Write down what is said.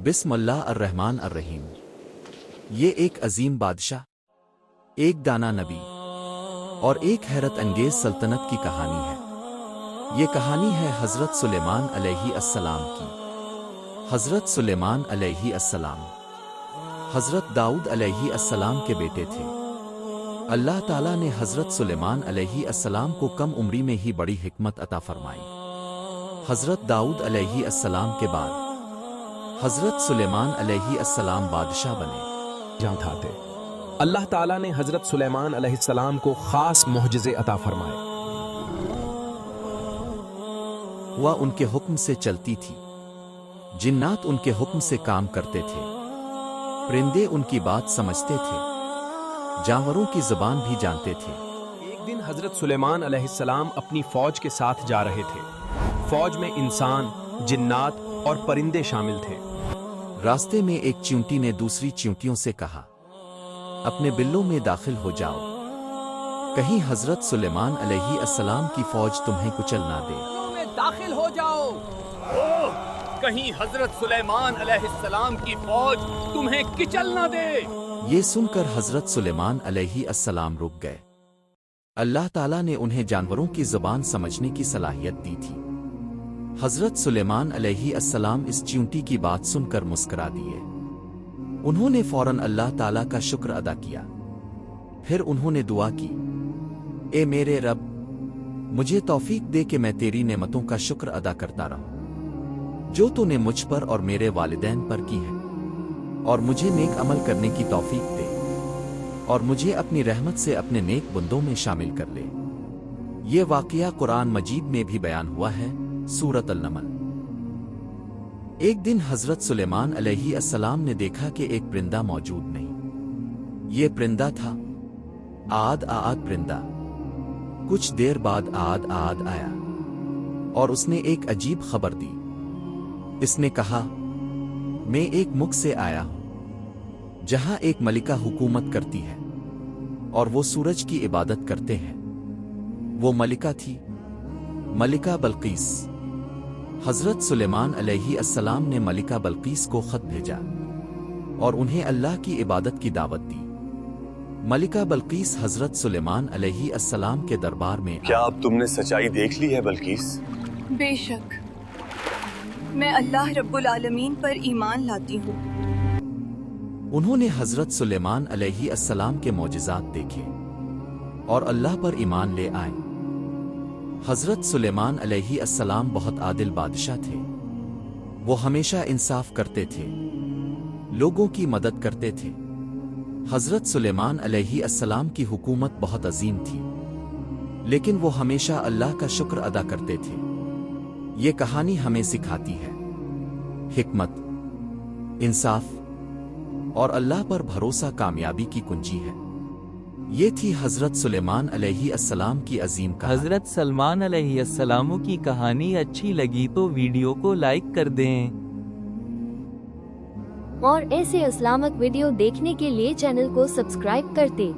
बिस्मिल्लाह अर्रहमान अर्रहीम। ये एक अजीम बादशाह, एक दाना नबी और एक हैरत अंगेज सल्तनत की कहानी है। ये कहानी है हज़रत सुलेमान अलैहिस्सलाम की। हज़रत सुलेमान अलैहिस्सलाम हज़रत दाऊद अलैहिस्सलाम के बेटे थे। अल्लाह ताला ने हज़रत सुलेमान अलैहिस्सलाम को कम उम्री में ही बड़ी हिकमत अता फरमाई। हज़रत दाऊद अलैहिस्सलाम के बाद हज़रत सुलेमान अलैहिस्सलाम बादशाह बने। जहाँ थे अल्लाह ताला ने हज़रत सुलेमान अलैहिस्सलाम को खास मुअजिज़े अता फरमाए। हुआ उनके हुक्म से चलती थी, जिन्नात उनके हुक्म से काम करते थे, परिंदे उनकी बात समझते थे, जानवरों की ज़बान भी जानते थे। एक दिन हज़रत सुलेमान अलैहिस्सलाम अपनी फौज के साथ जा रहे थे। फौज में इंसान, जिन्नात और परिंदे शामिल थे। रास्ते में एक चींटी ने दूसरी चींटियों से कहा, अपने बिल्लों में दाखिल हो जाओ, कहीं हज़रत सुलेमान अलैहिस्सलाम की फौज तुम्हें कुचल ना दे। बिल्लों में दाखिल हो जाओ, कहीं हज़रत सुलेमान अलैहिस्सलाम की फौज तुम्हें किचल ना दे। ये सुनकर हज़रत सुलेमान अलैहिस्सलाम रुक गए। अल्लाह ताला ने उन्हें जानवरों की ज़ुबान समझने की सलाहियत दी थी। हज़रत सुलेमान अलैहिस्सलाम इस चींटी की बात सुनकर मुस्कुरा दिए। उन्होंने फौरन अल्लाह ताला का शुक्र अदा किया। फिर उन्होंने दुआ की, ए मेरे रब, मुझे तौफीक दे कि मैं तेरी नेमतों का शुक्र अदा करता रहूं जो तूने मुझ पर और मेरे वालिदैन पर की है, और मुझे नेक अमल करने की तौफीक दे, और मुझे अपनी रहमत से अपने नेक बंदों में शामिल कर ले। ये वाक़या कुरान मजीद में भी बयान हुआ है, सूरत अल-नमल। एक दिन हज़रत सुलेमान अलैहिस्सलाम ने देखा कि एक परिंदा मौजूद नहीं। ये परिंदा था आद आद परिंदा। कुछ देर बाद आद आद आया और उसने एक अजीब खबर दी। इसने कहा, मैं एक मुल्क से आया हूं जहां एक मलिका हुकूमत करती है और वो सूरज की इबादत करते हैं। वो मलिका थी मलिका बल्कीस। हज़रत सुलेमान अलैहिस्सलाम ने मलिका बल्कीस को ख़त भेजा और उन्हें अल्लाह की इबादत की दावत दी। मलिका बल्कीस हज़रत सुलेमान अलैहिस्सलाम के दरबार में क्या अब तुमने सच्चाई देख ली है बल्कीस? बेशक, मैं अल्लाह रब्बुल आलमीन पर ईमान लाती हूँ। उन्होंने हज़रत सुलेमान अलैहिस्सलाम के मौजिज़ात देखे और अल्लाह पर ईमान ले आए। हज़रत सुलेमान अलैहिस्सलाम बहुत आदिल बादशाह थे। वो हमेशा इंसाफ करते थे, लोगों की मदद करते थे। हज़रत सुलेमान अलैहिस्सलाम की हुकूमत बहुत अजीम थी, लेकिन वो हमेशा अल्लाह का शुक्र अदा करते थे। ये कहानी हमें सिखाती है हिकमत, इंसाफ और अल्लाह पर भरोसा कामयाबी की कुंजी है। ये थी हज़रत सुलेमान अलैहिस्सलाम की अजीम कहानी। हज़रत सलमान अलैहिस्सलाम की कहानी अच्छी लगी तो वीडियो को लाइक कर दें। और ऐसे इस्लामिक वीडियो देखने के लिए चैनल को सब्सक्राइब करते।